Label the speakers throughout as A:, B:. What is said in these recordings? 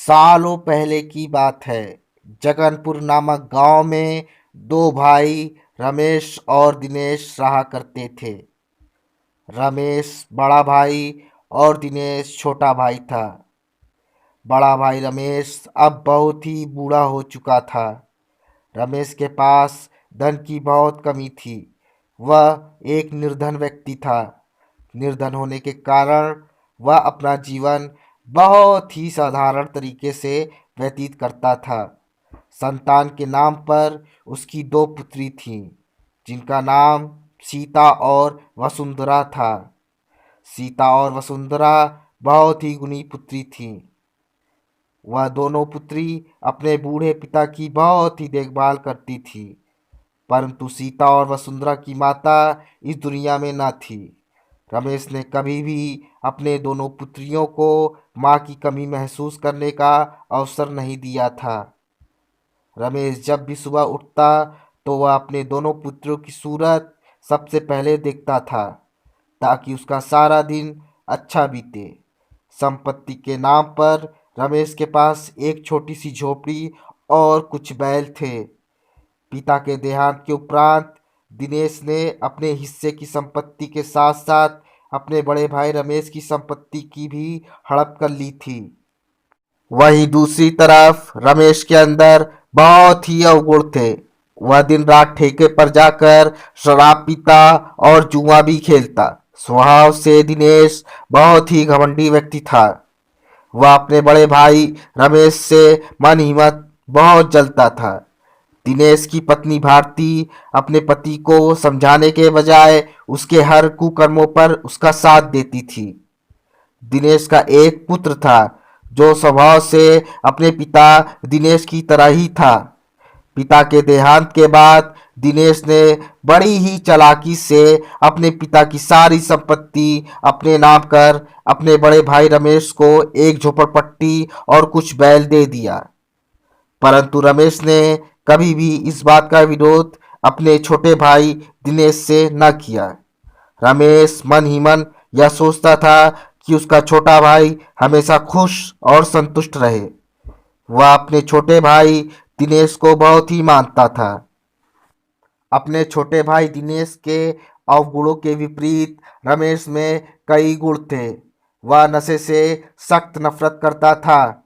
A: सालों पहले की बात है। जगनपुर नामक गांव में दो भाई रमेश और दिनेश रहा करते थे। रमेश बड़ा भाई और दिनेश छोटा भाई था। बड़ा भाई रमेश अब बहुत ही बूढ़ा हो चुका था। रमेश के पास धन की बहुत कमी थी। वह एक निर्धन व्यक्ति था। निर्धन होने के कारण वह अपना जीवन बहुत ही साधारण तरीके से व्यतीत करता था। संतान के नाम पर उसकी दो पुत्री थीं, जिनका नाम सीता और वसुंधरा था। सीता और वसुंधरा बहुत ही गुणी पुत्री थीं। वह दोनों पुत्री अपने बूढ़े पिता की बहुत ही देखभाल करती थी, परंतु सीता और वसुंधरा की माता इस दुनिया में न थी। रमेश ने कभी भी अपने दोनों पुत्रियों को माँ की कमी महसूस करने का अवसर नहीं दिया था। रमेश जब भी सुबह उठता तो वह अपने दोनों पुत्रों की सूरत सबसे पहले देखता था, ताकि उसका सारा दिन अच्छा बीते। संपत्ति के नाम पर रमेश के पास एक छोटी सी झोपड़ी और कुछ बैल थे। पिता के देहांत के उपरांत दिनेश ने अपने हिस्से की संपत्ति के साथ साथ अपने बड़े भाई रमेश की संपत्ति की भी हड़प कर ली थी। वहीं दूसरी तरफ रमेश के अंदर बहुत ही अवगुण थे। वह दिन रात ठेके पर जाकर शराब पीता और जुआ भी खेलता। स्वभाव से दिनेश बहुत ही घमंडी व्यक्ति था। वह अपने बड़े भाई रमेश से मन ही मन बहुत जलता था। दिनेश की पत्नी भारती अपने पति को समझाने के बजाय उसके हर कुकर्मों पर उसका साथ देती थी। दिनेश का एक पुत्र था, जो स्वभाव से अपने पिता दिनेश की तरह ही था। पिता के देहांत के बाद दिनेश ने बड़ी ही चालाकी से अपने पिता की सारी संपत्ति अपने नाम कर अपने बड़े भाई रमेश को एक झोपड़पट्टी और कुछ बैल दे दिया। परंतु रमेश ने कभी भी इस बात का विरोध अपने छोटे भाई दिनेश से न किया। रमेश मन ही मन यह सोचता था कि उसका छोटा भाई हमेशा खुश और संतुष्ट रहे। वह अपने छोटे भाई दिनेश को बहुत ही मानता था। अपने छोटे भाई दिनेश के अवगुणों के विपरीत रमेश में कई गुण थे। वह नशे से सख्त नफरत करता था।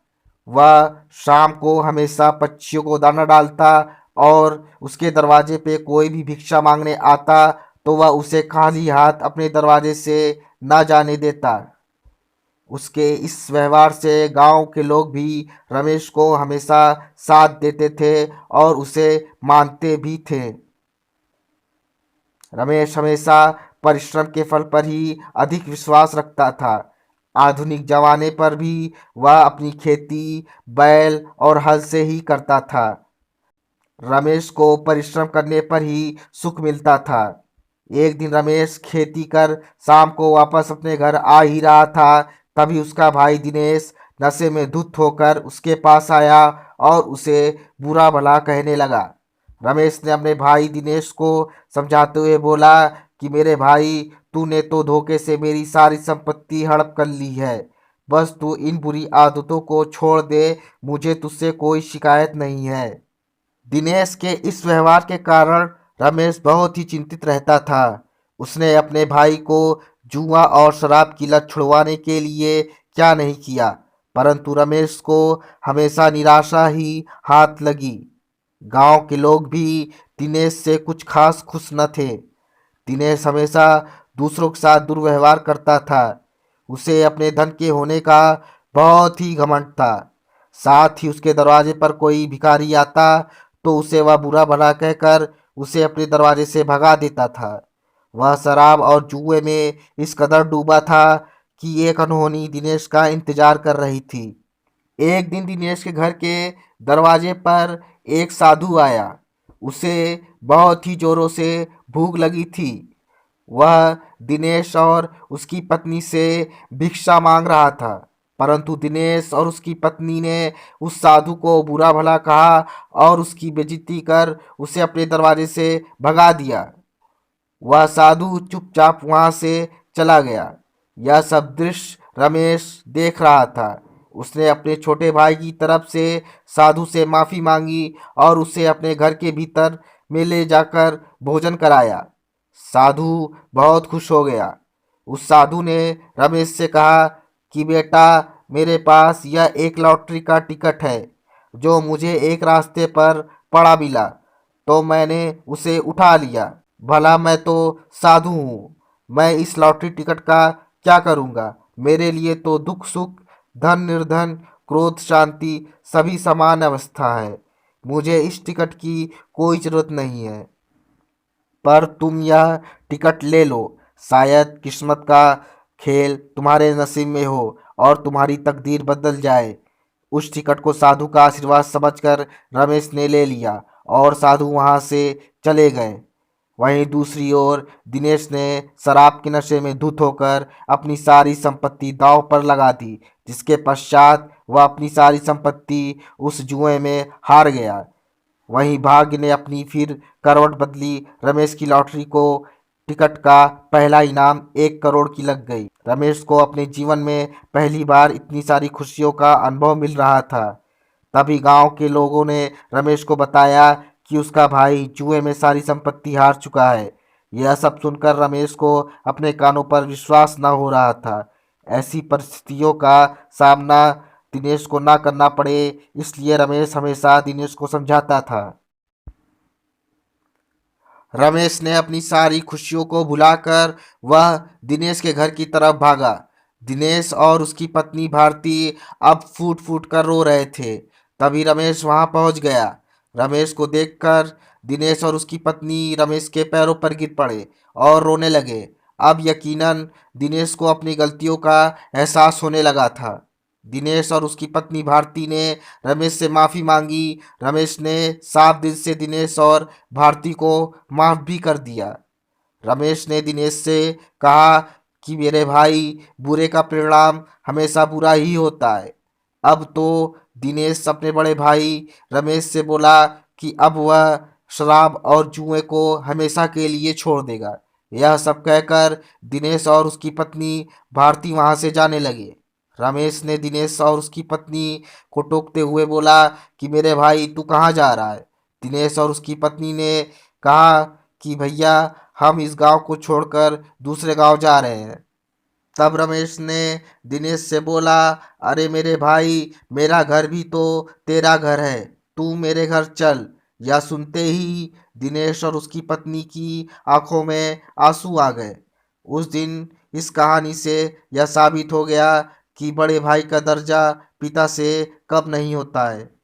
A: वह शाम को हमेशा पक्षियों को दाना डालता और उसके दरवाजे पे कोई भी भिक्षा मांगने आता तो वह उसे खाली हाथ अपने दरवाजे से न जाने देता। उसके इस व्यवहार से गांव के लोग भी रमेश को हमेशा साथ देते थे और उसे मानते भी थे। रमेश हमेशा परिश्रम के फल पर ही अधिक विश्वास रखता था। आधुनिक जमाने पर भी वह अपनी खेती बैल और हल से ही करता था। रमेश को परिश्रम करने पर ही सुख मिलता था। एक दिन रमेश खेती कर शाम को वापस अपने घर आ ही रहा था, तभी उसका भाई दिनेश नशे में धुत होकर उसके पास आया और उसे बुरा भला कहने लगा। रमेश ने अपने भाई दिनेश को समझाते हुए बोला कि मेरे भाई, तूने तो धोखे से मेरी सारी संपत्ति हड़प कर ली है। बस तू इन बुरी आदतों को छोड़ दे, मुझे तुझसे कोई शिकायत नहीं है। दिनेश के इस व्यवहार के कारण रमेश बहुत ही चिंतित रहता था। उसने अपने भाई को जुआ और शराब की लत छुड़वाने के लिए क्या नहीं किया, परंतु रमेश को हमेशा निराशा ही हाथ लगी। गांव के लोग भी दिनेश से कुछ खास खुश न थे। दिनेश हमेशा दूसरों के साथ दुर्व्यवहार करता था। उसे अपने धन के होने का बहुत ही घमंड था। साथ ही उसके दरवाजे पर कोई भिखारी आता तो उसे वह बुरा भला कहकर उसे अपने दरवाजे से भगा देता था। वह शराब और जुए में इस कदर डूबा था कि एक अनहोनी दिनेश का इंतजार कर रही थी। एक दिन दिनेश के घर के दरवाजे पर एक साधु आया। उसे बहुत ही जोरों से भूख लगी थी। वह दिनेश और उसकी पत्नी से भिक्षा मांग रहा था, परंतु दिनेश और उसकी पत्नी ने उस साधु को बुरा भला कहा और उसकी बेइज्जती कर उसे अपने दरवाजे से भगा दिया। वह साधु चुपचाप वहां से चला गया। यह सब दृश्य रमेश देख रहा था। उसने अपने छोटे भाई की तरफ से साधु से माफ़ी मांगी और उसे अपने घर के भीतर में ले जाकर भोजन कराया। साधु बहुत खुश हो गया। उस साधु ने रमेश से कहा कि बेटा, मेरे पास यह एक लॉटरी का टिकट है जो मुझे एक रास्ते पर पड़ा मिला, तो मैंने उसे उठा लिया। भला मैं तो साधु हूँ, मैं इस लॉटरी टिकट का क्या करूँगा? मेरे लिए तो दुख सुख, धन निर्धन, क्रोध शांति सभी समान अवस्था है। मुझे इस टिकट की कोई जरूरत नहीं है। पर तुम यह टिकट ले लो, शायद किस्मत का खेल तुम्हारे नसीब में हो और तुम्हारी तकदीर बदल जाए। उस टिकट को साधु का आशीर्वाद समझकर रमेश ने ले लिया और साधु वहां से चले गए। वहीं दूसरी ओर दिनेश ने शराब के नशे में धुत होकर अपनी सारी संपत्ति दांव पर लगा दी, जिसके पश्चात वह अपनी सारी संपत्ति उस जुए में हार गया। वहीं भाग्य ने अपनी फिर करवट बदली। रमेश की लॉटरी को टिकट का पहला इनाम 1 करोड़ की लग गई। रमेश को अपने जीवन में पहली बार इतनी सारी खुशियों का अनुभव मिल रहा था। तभी गांव के लोगों ने रमेश को बताया कि उसका भाई जुए में सारी संपत्ति हार चुका है। यह सब सुनकर रमेश को अपने कानों पर विश्वास न हो रहा था। ऐसी परिस्थितियों का सामना दिनेश को ना करना पड़े, इसलिए रमेश हमेशा दिनेश को समझाता था। रमेश ने अपनी सारी खुशियों को भुलाकर वह दिनेश के घर की तरफ भागा। दिनेश और उसकी पत्नी भारती अब फूट फूट कर रो रहे थे। तभी रमेश वहां पहुंच गया। रमेश को देखकर दिनेश और उसकी पत्नी रमेश के पैरों पर गिर पड़े और रोने लगे। अब यकीनन दिनेश को अपनी गलतियों का एहसास होने लगा था। दिनेश और उसकी पत्नी भारती ने रमेश से माफ़ी मांगी। रमेश ने साफ दिल से दिनेश और भारती को माफ़ भी कर दिया। रमेश ने दिनेश से कहा कि मेरे भाई, बुरे का परिणाम हमेशा बुरा ही होता है। अब तो दिनेश अपने बड़े भाई रमेश से बोला कि अब वह शराब और जुए को हमेशा के लिए छोड़ देगा। यह सब कहकर दिनेश और उसकी पत्नी भारती वहां से जाने लगे। रमेश ने दिनेश और उसकी पत्नी को टोकते हुए बोला कि मेरे भाई, तू कहाँ जा रहा है? दिनेश और उसकी पत्नी ने कहा कि भैया, हम इस गांव को छोड़कर दूसरे गांव जा रहे हैं। तब रमेश ने दिनेश से बोला, अरे मेरे भाई, मेरा घर भी तो तेरा घर है, तू मेरे घर चल। यह सुनते ही दिनेश और उसकी पत्नी की आंखों में आंसू आ गए। उस दिन इस कहानी से यह साबित हो गया कि बड़े भाई का दर्जा पिता से कम नहीं होता है।